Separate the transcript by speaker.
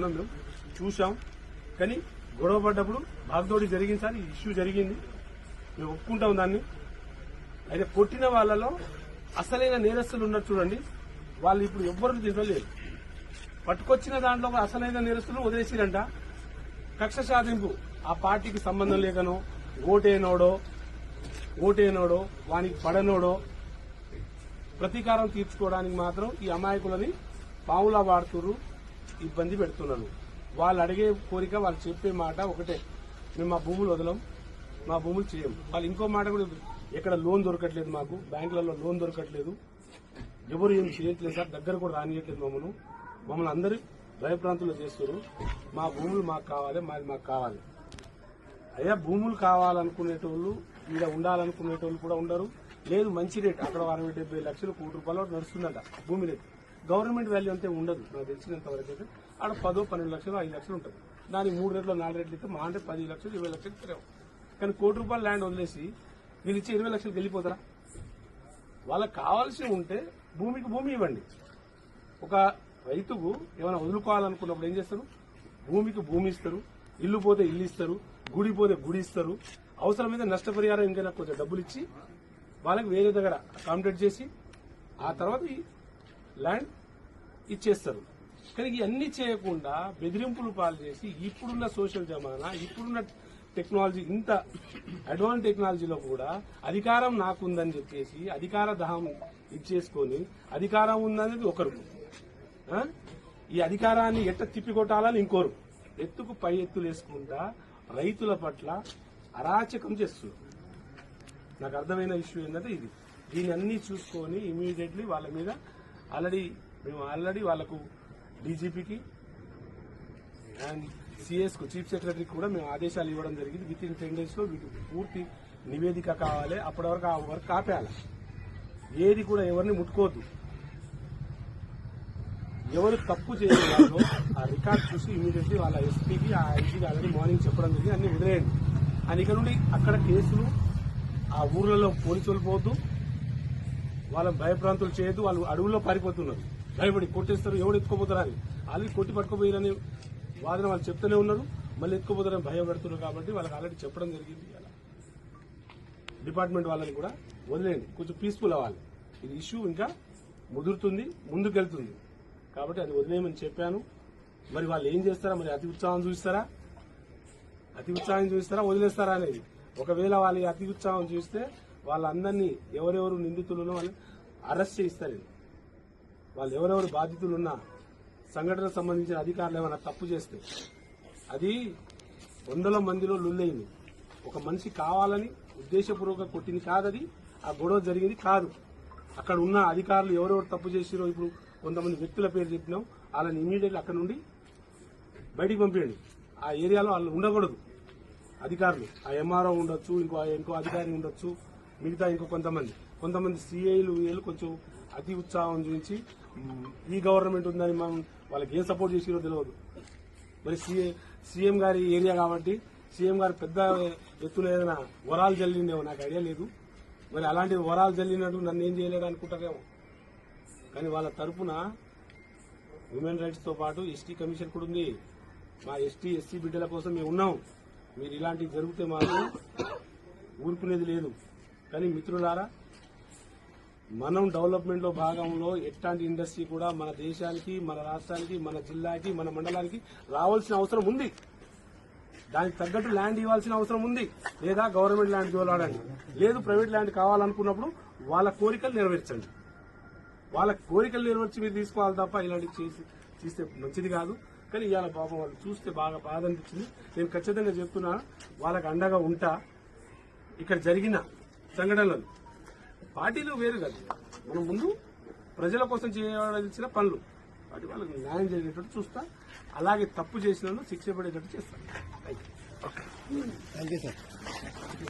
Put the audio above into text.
Speaker 1: ఉన్నాం, మేము చూసాం. కానీ గొడవ పడ్డప్పుడు బాధతోటి జరిగింది సార్, ఈ ఇష్యూ జరిగింది, మేము ఒప్పుకుంటాం దాన్ని. అయితే కొట్టిన వాళ్ళలో అసలైన నేరస్తులు ఉన్నారు చూడండి, వాళ్ళు ఇప్పుడు ఎవ్వరు దీంట్లో లేరు. పట్టుకొచ్చిన దాంట్లో అసలైన నేరస్తులు వదిలేసిరంట. కక్ష సాధింపు, ఆ పార్టీకి సంబంధం లేకనో ఓటేనోడో వానికి పడనోడో ప్రతీకారం తీర్చుకోవడానికి మాత్రం ఈ అమాయకులని పావులా వాడుతున్నారు, ఇబ్బంది పెడుతున్నారు. వాళ్ళు అడిగే కోరిక, వాళ్ళు చెప్పే మాట ఒకటే, మేము మా భూములు వదలం, మా భూములు చేయం. వాళ్ళు ఇంకో మాట కూడా, ఎక్కడ లోన్ దొరకట్లేదు, మాకు బ్యాంకులలో లోన్ దొరకట్లేదు, ఎవరు ఏం చేయట్లేదు సార్, దగ్గర కూడా రానియట్లేదు మమ్మల్ని అందరూ భయప్రాంతులు చేస్తారు. మా భూములు మాకు కావాలి, మాది మాకు కావాలి. అయ్యా భూములు కావాలనుకునేటోళ్ళు, ఇక్కడ ఉండాలనుకునేటోళ్ళు కూడా ఉండరు. లేదు మంచి రేట్, అక్కడ 60-70 లక్షలు, ₹1,00,00,000 నడుస్తుందంట భూమి రేట్. గవర్నమెంట్ వాల్యూ అంతే ఉండదు నాకు తెలిసినంత వరకు అయితే. అక్కడ 10-12 లక్షలు 5 లక్షలు ఉంటుంది. దాని 3 రేట్లు 4 రేట్లు ఇస్తే మా అంటే 10 లక్షలు 20 లక్షలు ఇస్తారు. కానీ ₹1,00,00,000 ల్యాండ్ వదిలేసి వీళ్ళు ఇచ్చే 20 లక్షలకు వెళ్ళిపోతారా? వాళ్ళకి కావాల్సి ఉంటే భూమికి భూమి ఇవ్వండి. ఒక రైతుకు ఏమైనా వదులుకోవాలనుకున్నప్పుడు ఏం చేస్తారు? భూమికి భూమి ఇస్తారు, ఇల్లు పోతే ఇల్లు ఇస్తారు, గుడి పోతే గుడి ఇస్తారు. అవసరమైతే నష్టపరిహారం ఇంకైనా కొంచెం డబ్బులు ఇచ్చి వాళ్ళకి వేరే దగ్గర కాంప్లీట్ చేసి ఆ తర్వాత ఈ ల్యాండ్ ఇచ్చేస్తారు. కానీ ఇవన్నీ చేయకుండా బెదిరింపులు పాలు చేసి ఇప్పుడున్న సోషల్ జమానా, ఇప్పుడున్న టెక్నాలజీ, ఇంత అడ్వాన్స్ టెక్నాలజీలో కూడా అధికారం నాకుందని చెప్పేసి అధికార దహం ఇచ్చేసుకొని, అధికారం ఉందనేది ఒకరు, ఈ అధికారాన్ని ఎట్ట తిప్పికొట్టాలని ఇంకోరు, ఎత్తుకు పై ఎత్తులు వేసుకుంటా రైతుల పట్ల అరాచకం చేస్తున్నారు. నాకు అర్థమైన ఇష్యూ ఏంటంటే ఇది. దీన్ని అన్ని చూసుకొని ఇమీడియట్లీ వాళ్ళ మీద ఆల్రెడీ వాళ్లకు డీజీపీకి అండ్ సిఎస్కు, చీఫ్ సెక్రటరీకి కూడా మేము ఆదేశాలు ఇవ్వడం జరిగింది. విత్ ఇన్ 10 days లో వీటికి పూర్తి నివేదిక కావాలి. అప్పటి వరకు ఆ వర్క్ ఆపేయాలి. ఏది కూడా ఎవరిని ముట్టుకోవద్దు. ఎవరు తప్పు చేయలేదో ఆ రికార్డ్ చూసి ఇమీడియట్లీ వాళ్ళ ఎస్పీకి, ఆ ఐజీకి ఆల్రెడీ మార్నింగ్ చెప్పడం జరిగింది, అన్ని వదిలేయండి అని. ఇక్కడ నుండి అక్కడ కేసులు, ఆ ఊర్లలో పోలీసులు పోవద్దు, వాళ్ళ భయప్రాంతులు చేయొద్దు. వాళ్ళు అడవుల్లో పారిపోతున్నారు, భయపడి కొట్టేస్తారు, ఎవడు ఎత్తుకోపోతారా అని. ఆల్రెడీ కొట్టి పట్టుకోపోయారని వాదన వాళ్ళు చెప్తూనే ఉన్నారు, మళ్ళీ ఎత్తుకోపోతారని భయపడుతున్నారు. కాబట్టి వాళ్ళకి ఆల్రెడీ చెప్పడం జరిగింది. అలా డిపార్ట్మెంట్ వాళ్ళని కూడా వదిలేయండి, కొంచెం పీస్ఫుల్ అవ్వాలి. ఇది ఇష్యూ ఇంకా ముదురుతుంది, ముందుకెళ్తుంది. కాబట్టి అది వదిలేయమని చెప్పాను. మరి వాళ్ళు ఏం చేస్తారా? మరి అతి ఉత్సాహం చూపిస్తారా, వదిలేస్తారా అనేది. ఒకవేళ వాళ్ళు అతి ఉత్సాహం చూస్తే వాళ్ళందరినీ, ఎవరెవరు నిందితులున్నా వాళ్ళని అరెస్ట్ చేయిస్తారు. వాళ్ళు ఎవరెవరు బాధితులున్నా, సంఘటనకు సంబంధించిన అధికారులు ఏమైనా తప్పు చేస్తే, అది 100 మందిలో లుల్లయింది. ఒక మనిషి కావాలని ఉద్దేశపూర్వకంగా కొట్టింది కాదది, ఆ గొడవ జరిగింది కాదు. అక్కడ ఉన్న అధికారులు ఎవరెవరు తప్పు చేసిరో, ఇప్పుడు కొంతమంది వ్యక్తుల పేరు చెప్పినాం, వాళ్ళని ఇమీడియట్లీ అక్కడ నుండి బయటికి పంపించండి. ఆ ఏరియాలో వాళ్ళు ఉండకూడదు అధికారులు. ఆ ఎంఆర్ఓ ఉండొచ్చు, ఇంకో అధికారి ఉండొచ్చు, మిగతా ఇంకో కొంతమంది సిఐలు కొంచెం అతి ఉత్సాహం చూపించి ఈ గవర్నమెంట్ ఉందని మనం వాళ్ళకి ఏం సపోర్ట్ చేసిరో తెలియదు. మరి సీఎం గారి ఏరియా కాబట్టి సీఎం గారు పెద్ద ఎత్తున ఏదైనా వరాలు జల్లిండేమో నాకు ఐడియా లేదు. మరి అలాంటి వరాలు జల్లినట్టు నన్ను ఏం చేయలేడు అనుకుంటారేమో. కానీ వాళ్ళ తరఫున హ్యూమన్ రైట్స్ తో పాటు ఎస్టీ కమిషన్ కూడా ఉంది. మా ఎస్సీ బిడ్డల కోసం మేము ఉన్నాం. మీరు ఇలాంటివి జరిగితే మాత్రం ఊరుకునేది లేదు. కానీ మిత్రులారా, మనం డెవలప్మెంట్ లో భాగంలో ఎట్లాంటి ఇండస్ట్రీ కూడా మన దేశానికి, మన రాష్ట్రానికి, మన జిల్లాకి, మన మండలానికి రావాల్సిన అవసరం ఉంది. దానికి తగ్గట్టు ల్యాండ్ ఇవ్వాల్సిన అవసరం ఉంది. లేదా గవర్నమెంట్ ల్యాండ్ జోలాడండి, లేదు ప్రైవేట్ ల్యాండ్ కావాలనుకున్నప్పుడు వాళ్ళ కోరికలు నెరవేర్చండి. వాళ్ళ కోరికలు నెరవేర్చి మీరు తీసుకోవాలి తప్ప ఇలాంటివి చేస్తే మంచిది కాదు. కానీ ఇవాళ పాపం వాళ్ళు చూస్తే బాగా బాధ అనిపించింది. నేను ఖచ్చితంగా చెప్తున్నా, వాళ్ళకి అండగా ఉంటా. ఇక్కడ జరిగిన సంఘటనలు పార్టీలు వేరు కాదు, మనం ముందు ప్రజల కోసం చేయాల్సిన పనులు, వాటి వాళ్ళకి న్యాయం జరిగేటట్టు చూస్తా. అలాగే తప్పు చేసిన శిక్ష పడేటట్టు చేస్తాను. Thank you sir.